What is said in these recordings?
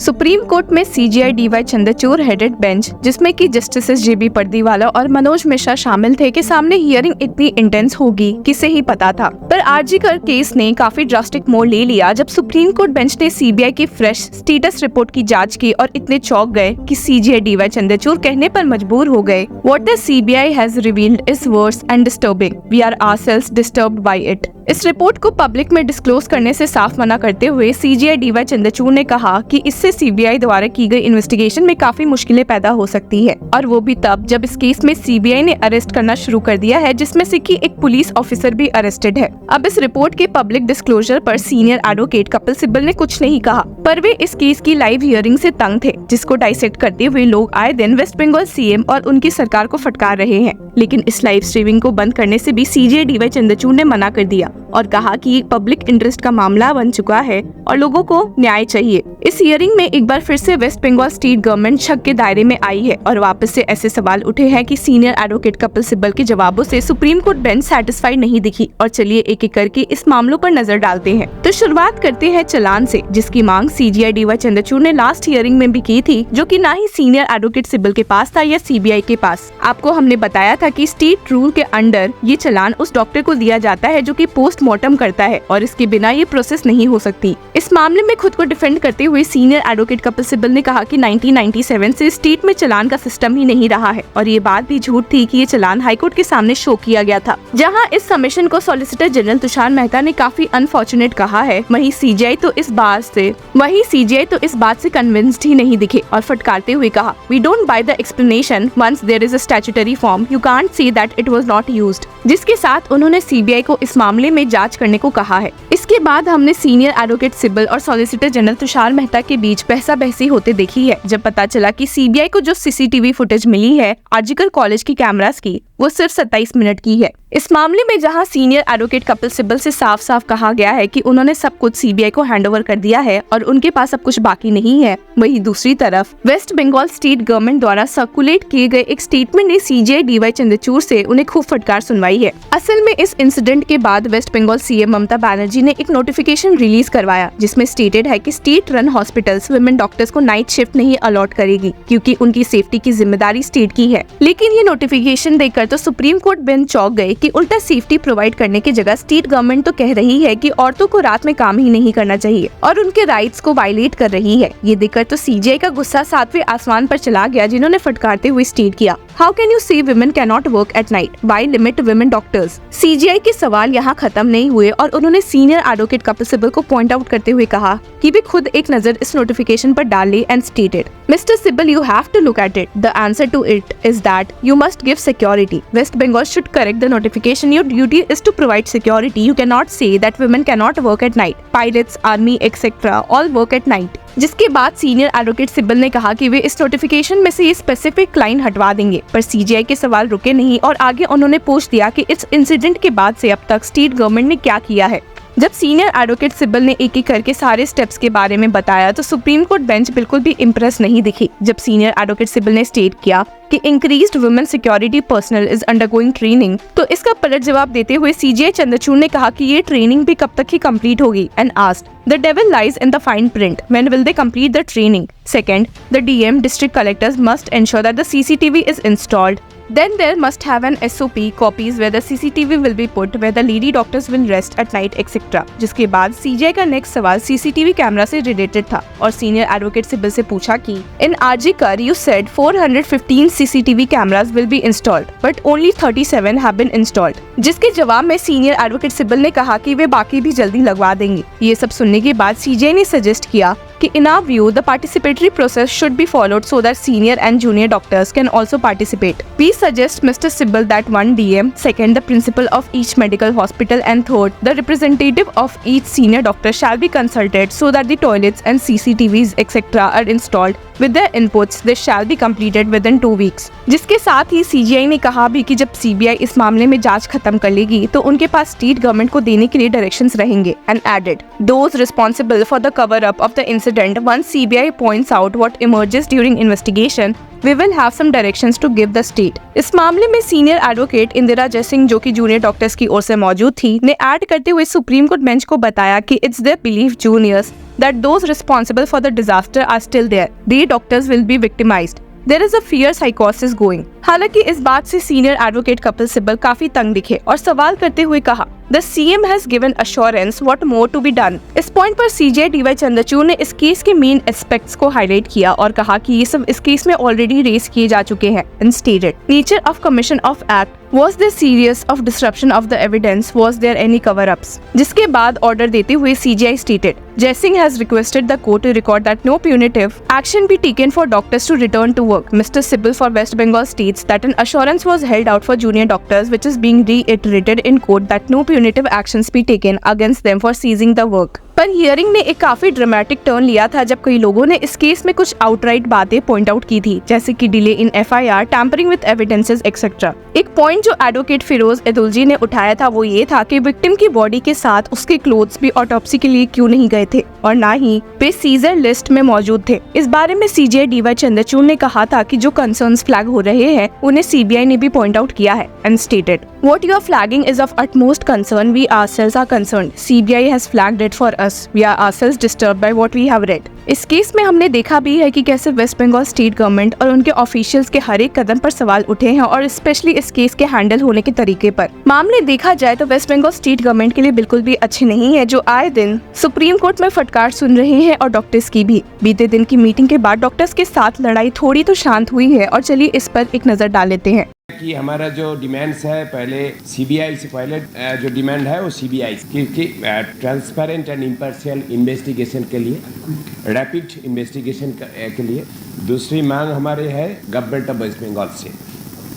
Supreme Court में CJI DY Chandrachud headed bench, जिसमें कि जस्टिसेस जेबी पर्दीवाला और मनोज मिश्रा शामिल थे, के सामने हियरिंग इतनी इंटेंस होगी किसे ही पता था। पर आरजी कर केस ने काफी ड्रास्टिक मोड़ ले लिया जब सुप्रीम कोर्ट बेंच ने सीबीआई की फ्रेश स्टेटस रिपोर्ट की जांच की और इतने चौंक गए कि सीजेआई डीवाई चंद्रचूड़ कहने पर मजबूर हो गए, what the CBI has revealed is worse and disturbing, we are ourselves disturbed by it. इस रिपोर्ट को पब्लिक में डिस्क्लोज करने से साफ मना करते हुए सीजेआई डीवाई चंद्रचूड़ ने कहा कि इससे सीबीआई द्वारा की गई इन्वेस्टिगेशन में काफी मुश्किलें पैदा हो सकती है, और वो भी तब जब इस केस में सीबीआई ने अरेस्ट करना शुरू कर दिया है, जिसमें से कि एक पुलिस ऑफिसर भी अरेस्टेड है। अब इस रिपोर्ट के पब्लिक डिस्क्लोजर पर सीनियर एडवोकेट कपिल सिब्बल ने कुछ नहीं कहा, पर वे इस केस की लाइव हियरिंग से तंग थे, जिसको डाइसेक्ट करते हुए लोग आए दिन वेस्ट बंगाल सीएम और उनकी सरकार को फटकार रहे हैं। लेकिन इस लाइव स्ट्रीमिंग को बंद करने से भी सीजेआई डीवाई चंद्रचूड़ ने मना कर दिया और कहा कि ये पब्लिक इंटरेस्ट का मामला बन चुका है और लोगों को न्याय चाहिए। इस हियरिंग में एक बार फिर से वेस्ट बंगाल स्टेट गवर्नमेंट शक के दायरे में आई है और वापस से ऐसे सवाल उठे हैं कि सीनियर एडवोकेट कपिल सिब्बल के जवाबों से सुप्रीम कोर्ट बेंच सैटिस्फाइड नहीं दिखी। और चलिए एक एक करके इस मामलों पर नजर डालते हैं। तो शुरुआत करते हैं चलान से, जिसकी मांग सीजेआई डीवाई चंद्रचूड़ ने लास्ट हियरिंग में भी की थी, जो कि ना ही सीनियर एडवोकेट सिब्बल के पास था या सीबीआई के पास। आपको हमने बताया था कि स्टेट रूल के अंडर ये चलान उस डॉक्टर को दिया जाता है जो कि पोस्टमार्टम करता है और इसके बिना ये प्रोसेस नहीं हो सकती। इस मामले में खुद को डिफेंड करते हुए सीनियर एडवोकेट कपिल सिब्बल ने कहा कि 1997 से स्टेट में चलान का सिस्टम ही नहीं रहा है और ये बात भी झूठ थी कि ये चलान हाईकोर्ट के सामने शो किया गया था। जहां इस सबमिशन को सॉलिसिटर जनरल तुषार मेहता ने काफी अनफॉर्चुनेट कहा है, वहीं सीजेआई तो इस बात से कन्विंस्ड ही नहीं दिखे और फटकारते हुए कहा, we don't buy the explanation, once there is a statutory form you can't say that it was not used. जिसके साथ उन्होंने सीबीआई को इस मामले में जांच करने को कहा है। इसके बाद हमने सीनियर एडवोकेट सिब्बल और सॉलिसिटर जनरल तुषार मेहता के बीच बहसा-बहसी होते देखी है, जब पता चला कि सीबीआई को जो सीसीटीवी फुटेज मिली है आरजीकर कॉलेज की कैमरास की, वो सिर्फ 27 मिनट की है। इस मामले में जहां सीनियर एडवोकेट कपिल सिब्बल से साफ साफ कहा गया है कि उन्होंने सब कुछ सीबीआई को हैंडओवर कर दिया है और उनके पास अब कुछ बाकी नहीं है, वहीं दूसरी तरफ वेस्ट बंगाल स्टेट गवर्नमेंट द्वारा सर्कुलेट किए गए एक स्टेटमेंट ने सीजेआई डीवाई चंद्रचूड़ से उन्हें खूब फटकार सुनवाई है। असल में इस इंसिडेंट के बाद वेस्ट बंगाल सीएम ममता बनर्जी ने एक नोटिफिकेशन रिलीज करवाया, जिसमें स्टेटेड है कि state run hospitals women doctors को नाइट शिफ्ट नहीं अलॉट करेगी, क्योंकि उनकी सेफ्टी की जिम्मेदारी स्टेट की है। लेकिन ये नोटिफिकेशन देखकर तो सुप्रीम कोर्ट बेंच चौंक गए कि उल्टा सेफ्टी प्रोवाइड करने की जगह स्टेट गवर्नमेंट तो कह रही है कि औरतों को रात में काम ही नहीं करना चाहिए और उनके राइट्स को वायलेट कर रही है। ये देखकर तो सीजेआई का गुस्सा 7वें आसमान पर चला गया, जिन्होंने फटकारते हुए स्टेट किया, हाउ कैन यू से women cannot work at night? Why limit women doctors? CGI के सवाल यहाँ खत्म नहीं हुए और उन्होंने सीनियर एडवोकेट कपिल सिब्बल को पॉइंट आउट करते हुए कहा कि वे खुद एक नजर इस नोटिफिकेशन पर डाल ले and stated, mister Sibal, you have to look at it. The answer to it is that you must give security. West Bengal should correct the notification. Your duty is to provide security. You cannot say that women cannot work at night. Pilots, army, etc. all work at night. जिसके बाद senior advocate Sibal ने कहा कि वे इस notification में से ये specific line हटवा देंगे, पर सीजीआई के सवाल रुके नहीं और आगे उन्होंने पूछ दिया कि इस इंसिडेंट के बाद से अब तक स्टेट गवर्नमेंट ने क्या किया है। जब सीनियर एडवोकेट सिब्बल ने एक एक करके सारे स्टेप्स के बारे में बताया तो सुप्रीम कोर्ट बेंच बिल्कुल भी इम्प्रेस नहीं दिखी। जब सीनियर एडवोकेट सिब्बल ने स्टेट किया कि increased women security personal is undergoing training, तो इसका पलट जवाब देते हुए सीजेआई चंद्रचूड़ ने कहा कि ये ट्रेनिंग भी कब तक ही कंप्लीट होगी and asked the devil lies in the fine print, when will they complete the training. Second, the DM district collectors must ensure that the CCTV is installed. Then there must have an SOP copies where the CCTV will be put, where the lady doctors will rest at night, etc. जिसके बाद CGI का next सवाल CCTV camera से related था और senior advocate Sibal से पूछा कि इन RG Kar you said 415 CCTV cameras will be installed, but only 37 have been installed. जिसके जवाब में सीनियर एडवोकेट सिब्बल ने कहा कि वे बाकी भी जल्दी लगवा देंगे। ये सब सुनने के बाद सीजीआई ने सजेस्ट किया कि in our view the participatory process should be followed so that senior and junior doctors can also participate. We suggest Mr. Sibbal that one DM, second the principal of each medical hospital, and third the representative of each senior doctor shall be consulted so that the toilets and CCTVs etc. are installed. With their inputs, this shall be completed within 2 weeks. जिसके साथ ही CGI ने कहा भी कि जब CBI इस मामले में जांच खत्म कर लेगी तो उनके पास स्टेट गवर्नमेंट को देने के लिए डायरेक्शंस रहेंगे, and added those responsible for the cover up of the incident incident, once CBI points out what emerges during investigation, we will have some directions to give the state. इस मामले में senior advocate Indira Jaisingh, जो कि junior doctors की ओर से मौजूद थी, ने ऐड करते हुए सुप्रीम कोर्ट बेंच को बताया कि it's their belief juniors that those responsible for the disaster are still there. The doctors will be victimized. There is a fear psychosis going. हालांकि इस बात से सीनियर एडवोकेट कपिल सिब्बल काफी तंग दिखे और सवाल करते हुए कहा, The CM has given assurance what more to be done. इस पॉइंट पर CJ DY चंद्रचूड़ ने इस केस के मेन एस्पेक्ट्स को हाईलाइट किया और कहा कि ये सब इस केस में ऑलरेडी रेस किए जा चुके हैं. And stated, nature of commission of act, was there serious of disruption of the evidence, was there any cover-ups? जिसके बाद ऑर्डर देते हुए CJI stated, Jaisingh has requested the court to record that no punitive action be taken for doctors to return to work. Mr. Sibbal for West Bengal states that an assurance was held out for junior doctors, which is being reiterated in court that no punitive actions be taken against them for seizing the work. पर hearing ने एक काफी dramatic turn लिया था जब कई लोगों ने इस केस में कुछ आउटराइट बातें पॉइंट आउट की थी, जैसे कि delay in FIR, tampering with evidences etcetera. एक पॉइंट जो एडवोकेट फिरोज एदुलजी ने उठाया था वो ये था कि विक्टिम की बॉडी के साथ उसके क्लोथ्स भी ऑटोप्सी के लिए क्यों नहीं गए थे और ना ही वे सीजर लिस्ट में मौजूद थे. इस बारे में CJ DY चंद्रचूड़ ने कहा था कि जो कंसर्न्स फ्लैग हो रहे हैं उन्हें CBI ने भी पॉइंट आउट किया है. And stated, What you are flagging is of utmost concern. We ourselves are concerned. CBI has flagged it for us. We are ourselves disturbed by what we have read. इस case में हमने देखा भी है कि कैसे वेस्ट बंगाल स्टेट गवर्नमेंट और उनके ऑफिशियल्स के हर एक कदम पर सवाल उठे हैं और स्पेशली इस केस के हैंडल होने के तरीके पर. मामले देखा जाए तो वेस्ट बंगाल स्टेट गवर्नमेंट के लिए बिल्कुल भी अच्छे नहीं है, जो आए दिन सुप्रीम कोर्ट में फटकार सुन रहे हैं और डॉक्टर्स की भी. बीते दिन की मीटिंग के बाद डॉक्टर्स के साथ लड़ाई थोड़ी तो शांत हुई है और चलिए इस पर एक नजर डाल लेते हैं. कि हमारा जो डिमांड्स है पहले CBI से पहले जो डिमांड है वो CBI की ट्रांसपेरेंट एंड इम्पार्शियल इन्वेस्टिगेशन के लिए, रैपिड इन्वेस्टिगेशन के लिए. दूसरी मांग हमारे है गवर्नमेंट ऑफ वेस्ट बंगाल से,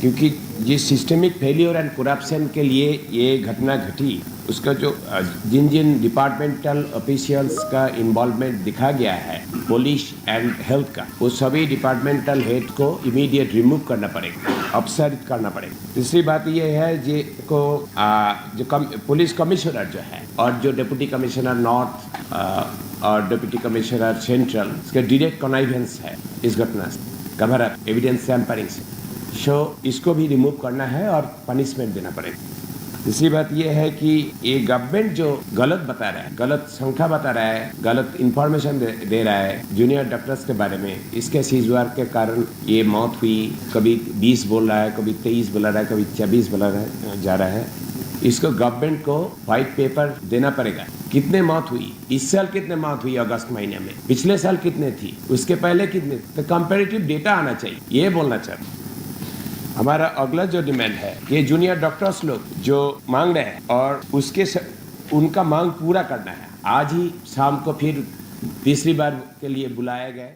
क्योंकि जिस सिस्टमिक फेलियर एंड करप्शन के लिए ये घटना घटी उसका जो जिन जिन डिपार्टमेंटल ऑफिशियल्स का इन्वॉल्वमेंट दिखा गया है, पुलिस एंड हेल्थ का, वो सभी डिपार्टमेंटल हेड को इमीडिएट रिमूव करना पड़ेगा, अपसारित करना पड़ेगा. तीसरी बात ये है जो पुलिस कमिश्नर जो है और जो डिप्टी कमिश्नर नॉर्थ और डिप्टी कमिश्नर सेंट्रल, इसका डायरेक्ट कनाइवेंस है इस घटना से, कवर अप एविडेंस टैम्परिंग से, इसको भी रिमूव करना है और पनिशमेंट देना पड़ेगा. दूसरी बात यह है कि ये गवर्नमेंट जो गलत बता रहा है, गलत संख्या बता रहा है, गलत इंफॉर्मेशन दे रहा है जूनियर डॉक्टर्स के बारे में, इसके सीजवार के कारण ये मौत हुई. कभी 20 बोल रहा है, कभी 23 बोल रहा है, कभी 24 बोला जा रहा है. इसको गवर्नमेंट को व्हाइट पेपर देना पड़ेगा. कितने मौत हुई, इस साल कितने मौत हुई अगस्त महीने में, पिछले साल कितने थी, उसके पहले कितने, तो कंपेरेटिव डेटा आना चाहिए, ये बोलना चाहिए. हमारा अगला जो डिमांड है, ये जूनियर डॉक्टर्स लोग जो मांग रहे हैं और उनका मांग पूरा करना है. आज ही शाम को फिर तीसरी बार के लिए बुलाया गया.